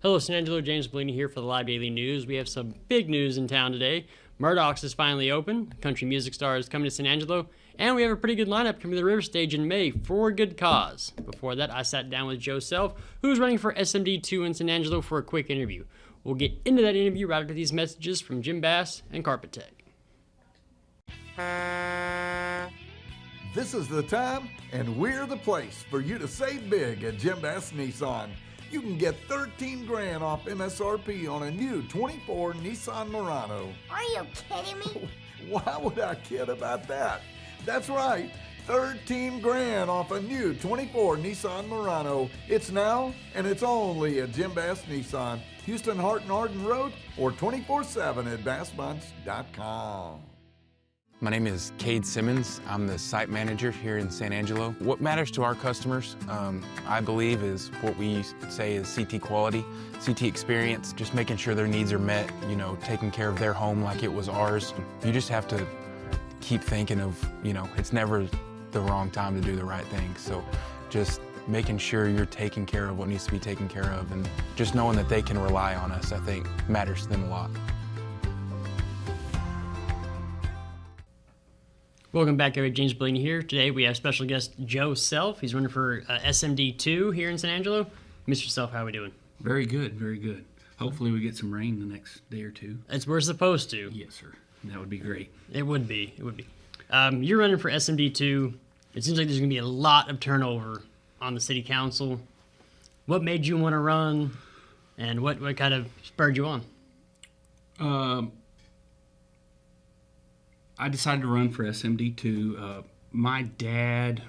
Hello, San Angelo. James Bellini here for the Live Daily News. We have some big news in town today. Murdoch's is finally open. Country music star is coming to San Angelo. And we have a pretty good lineup coming to the Riverstage in May for a good cause. Before that, I sat down with Joe Self, who's running for SMD2 in San Angelo, for a quick interview. We'll get into that interview right after these messages from Jim Bass and Carpet Tech. This is the time, and we're the place for you to save big at Jim Bass Nissan. You can get $13,000 off MSRP on a new 24 Nissan Murano. Are you kidding me? Why would I kid about that? That's right, $13,000 off a new 24 Nissan Murano. It's now, and it's only at Jim Bass Nissan, Houston, Hart and Arden Road, or 24/7 at bassbunts.com. My name is Cade Simmons. I'm the site manager here in San Angelo. What matters to our customers, I believe, is what we say is CT quality, CT experience, just making sure their needs are met, taking care of their home like it was ours. You just have to keep thinking of, it's never the wrong time to do the right thing. So just making sure you're taking care of what needs to be taken care of, and just knowing that they can rely on us, I think, matters to them a lot. Welcome back, everybody. James Bellini here. Today we have special guest Joe Self. He's running for SMD2 here in San Angelo. Mr. Self, how are we doing? Very good, very good. Hopefully we get some rain the next day or two. We're supposed to. Yes, sir. That would be great. It would be. You're running for SMD2. It seems like there's going to be a lot of turnover on the city council. What made you want to run, and what kind of spurred you on? I decided to run for SMD2. My dad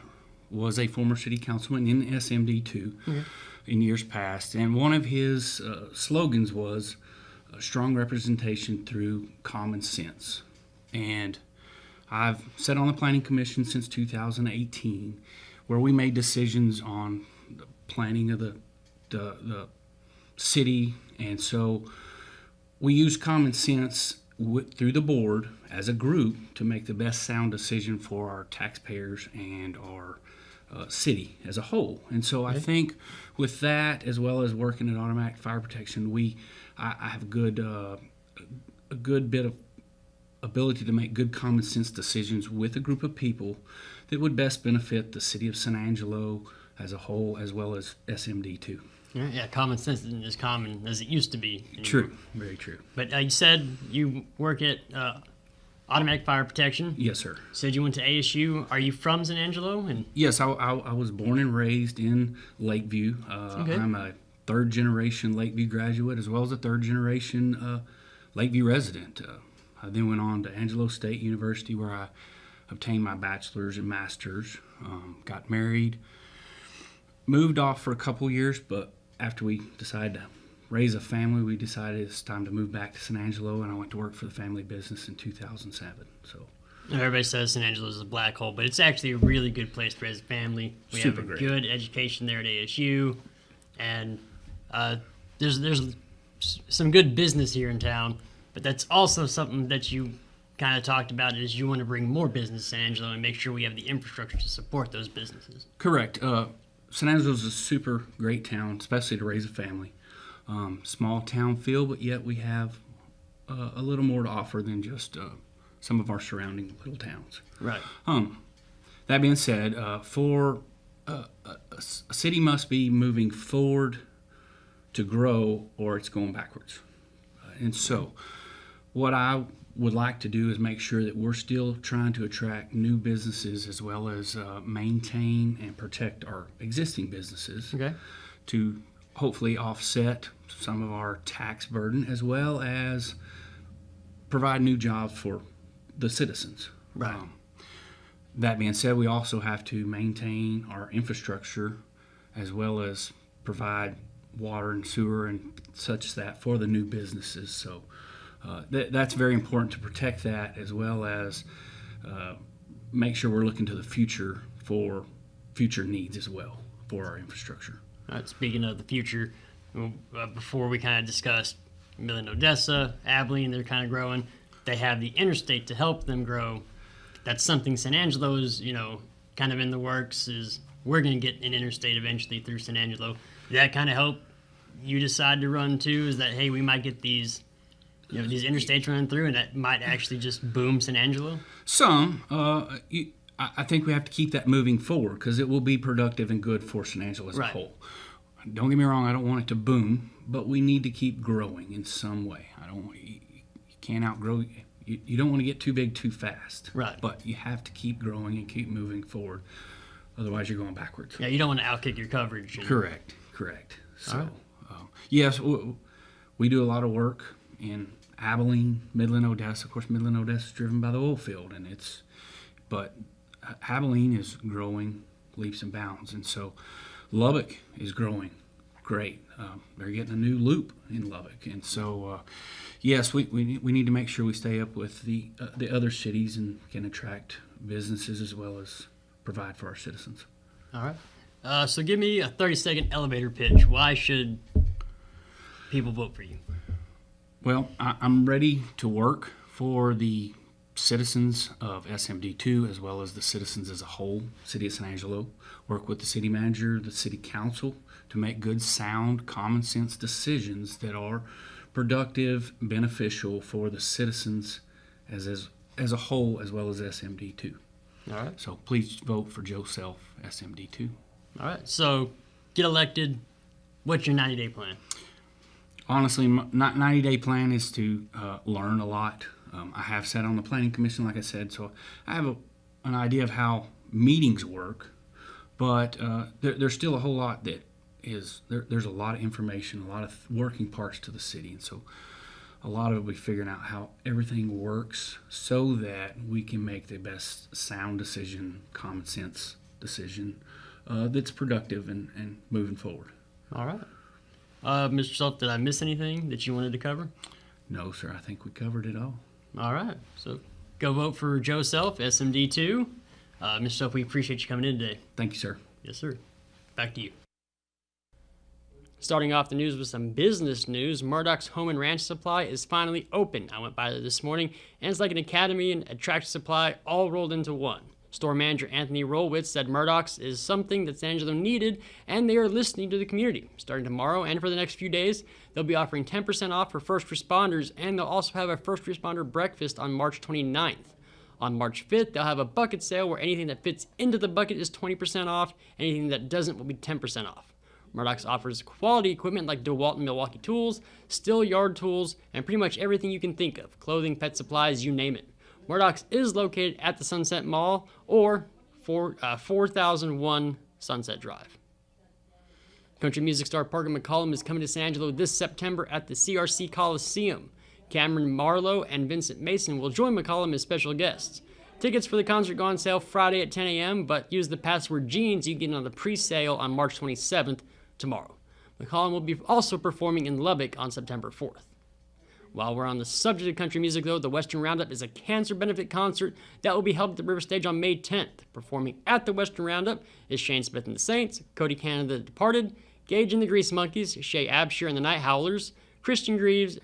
was a former city councilman in SMD2 in years past, and one of his slogans was strong representation through common sense. And I've sat on the planning commission since 2018, where we made decisions on the planning of the city, and so we use common sense through the board as a group to make the best sound decision for our taxpayers and our city as a whole. And so I think with that, as well as working at automatic fire protection, I have a good bit of ability to make good common sense decisions with a group of people that would best benefit the city of San Angelo as a whole, as well as SMD2. Yeah, common sense isn't as common as it used to be anymore. True, very true. But you said you work at Automatic Fire Protection. Yes, sir. Said you went to ASU. Are you from San Angelo? Yes, I was born and raised in Lakeview. I'm a third-generation Lakeview graduate, as well as a third-generation Lakeview resident. I then went on to Angelo State University, where I obtained my bachelor's and master's, got married, moved off for a couple years, but after we decided to raise a family, we decided it's time to move back to San Angelo, and I went to work for the family business in 2007. So everybody says San Angelo is a black hole, but it's actually a really good place to raise a family. We have a good education there at ASU, and there's some good business here in town, but that's also something that you kind of talked about, is you want to bring more business to San Angelo and make sure we have the infrastructure to support those businesses. Correct. San Angelo is a super great town, especially to raise a family. Small town feel, but yet we have a little more to offer than just some of our surrounding little towns. Right. That being said, for a city must be moving forward to grow, or it's going backwards. And so what I would like to do is make sure that we're still trying to attract new businesses, as well as maintain and protect our existing businesses to hopefully offset some of our tax burden, as well as provide new jobs for the citizens. Right. That being said, we also have to maintain our infrastructure, as well as provide water and sewer and such that for the new businesses. So that's very important to protect that, as well as make sure we're looking to the future for future needs as well for our infrastructure. Speaking of the future, before we kind of discussed Midland, Odessa, Abilene, they're kind of growing. They have the interstate to help them grow. That's something San Angelo is, kind of in the works, is we're going to get an interstate eventually through San Angelo. Did that kind of help you decide to run too is that, hey, we might get these, these interstates running through, and that might actually just boom San Angelo? Some. I think we have to keep that moving forward because it will be productive and good for San Angelo as a whole. Don't get me wrong, I don't want it to boom, but we need to keep growing in some way. You can't outgrow. You don't want to get too big too fast. Right. But you have to keep growing and keep moving forward. Otherwise, you're going backwards. Yeah, you don't want to outkick your coverage. Correct. So, yes, we do a lot of work in Abilene, Midland, Odessa. Of course, Midland, Odessa is driven by the oil field, but Abilene is growing leaps and bounds, and so Lubbock is growing great. They're getting a new loop in Lubbock, and so yes, we need to make sure we stay up with the other cities and can attract businesses as well as provide for our citizens. All right. So give me a 30-second elevator pitch. Why should people vote for you? Well, I'm ready to work for the citizens of SMD2 as well as the citizens as a whole, City of San Angelo, work with the city manager, the city council to make good, sound, common sense decisions that are productive, beneficial for the citizens as a whole as well as SMD2. All right. So please vote for Joe Self, SMD2. All right. So get elected. What's your 90-day plan? Honestly, my 90-day plan is to learn a lot. I have sat on the planning commission, like I said, so I have an idea of how meetings work, but there's still a whole lot that is, there's a lot of information, a lot of working parts to the city, and so a lot of it will be figuring out how everything works so that we can make the best sound decision, common sense decision that's productive and moving forward. All right. Mr. Self, did I miss anything that you wanted to cover? No, sir. I think we covered it all. All right. So go vote for Joe Self, SMD2. Mr. Self, we appreciate you coming in today. Thank you, sir. Yes, sir. Back to you. Starting off the news with some business news, Murdoch's Home and Ranch Supply is finally open. I went by there this morning, and it's like an academy and a tractor supply all rolled into one. Store manager Anthony Rolwitz said Murdoch's is something that San Angelo needed, and they are listening to the community. Starting tomorrow and for the next few days, they'll be offering 10% off for first responders, and they'll also have a first responder breakfast on March 29th. On March 5th, they'll have a bucket sale where anything that fits into the bucket is 20% off, anything that doesn't will be 10% off. Murdoch's offers quality equipment like DeWalt and Milwaukee tools, Stihl yard tools, and pretty much everything you can think of, clothing, pet supplies, you name it. Murdoch's is located at the Sunset Mall or 4001 Sunset Drive. Country music star Parker McCollum is coming to San Angelo this September at the CRC Coliseum. Cameron Marlowe and Vincent Mason will join McCollum as special guests. Tickets for the concert go on sale Friday at 10 a.m., but use the password JEANS you get on the pre-sale on March 27th, tomorrow. McCollum will be also performing in Lubbock on September 4th. While we're on the subject of country music, though, the Western Roundup is a cancer benefit concert that will be held at the Riverstage on May 10th. Performing at the Western Roundup is Shane Smith and the Saints, Cody Canada the Departed, Gage and the Grease Monkeys, Shay Absher and the Night Howlers, Tristan Greaves,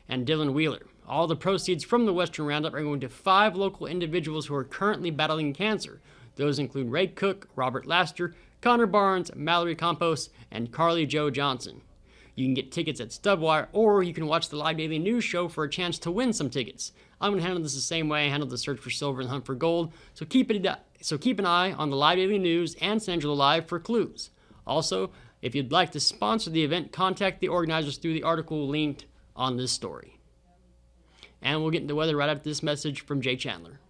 and Dylan Wheeler. All the proceeds from the Western Roundup are going to 5 local individuals who are currently battling cancer. Those include Ray Cook, Robert Laster, Connor Barnes, Mallory Campos, and Carly Joe Johnson. You can get tickets at Stubwire, or you can watch the Live Daily News show for a chance to win some tickets. I'm going to handle this the same way I handled the search for silver and hunt for gold, so keep an eye on the Live Daily News and San Angelo Live for clues. Also, if you'd like to sponsor the event, contact the organizers through the article linked on this story. And we'll get into the weather right after this message from Jay Chandler.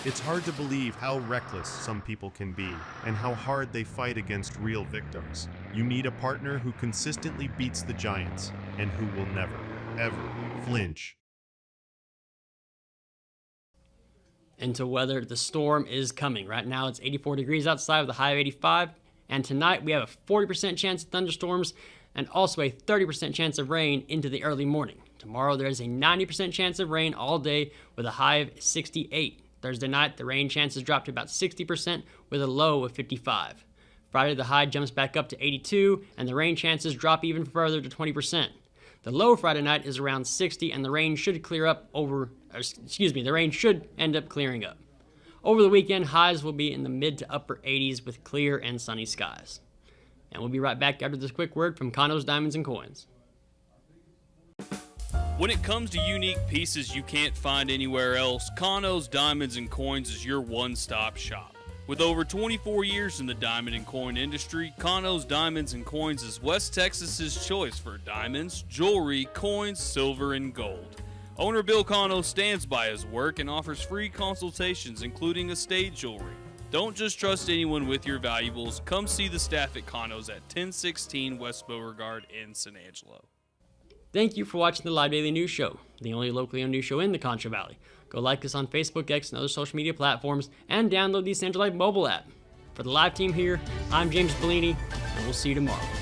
It's hard to believe how reckless some people can be and how hard they fight against real victims. You need a partner who consistently beats the giants and who will never, ever flinch. Into weather, the storm is coming. Right now it's 84 degrees outside with a high of 85, and tonight we have a 40% chance of thunderstorms and also a 30% chance of rain into the early morning. Tomorrow there is a 90% chance of rain all day with a high of 68. Thursday night, the rain chances drop to about 60% with a low of 55. Friday, the high jumps back up to 82, and the rain chances drop even further to 20%. The low Friday night is around 60, and the rain should the rain should end up clearing up. Over the weekend, highs will be in the mid to upper 80s with clear and sunny skies. And we'll be right back after this quick word from Condos, Diamonds, and Coins. When it comes to unique pieces you can't find anywhere else, Condos, Diamonds, and Coins is your one-stop shop. With over 24 years in the diamond and coin industry, Condos, Diamonds, and Coins is West Texas's choice for diamonds, jewelry, coins, silver, and gold. Owner Bill Cano stands by his work and offers free consultations, including estate jewelry. Don't just trust anyone with your valuables. Come see the staff at Cano's at 1016 West Beauregard in San Angelo. Thank you for watching the Live Daily News Show, the only locally owned news show in the Concho Valley. Go like us on Facebook, X, and other social media platforms, and download the San Angelo mobile app. For the live team here, I'm James Bellini, and we'll see you tomorrow.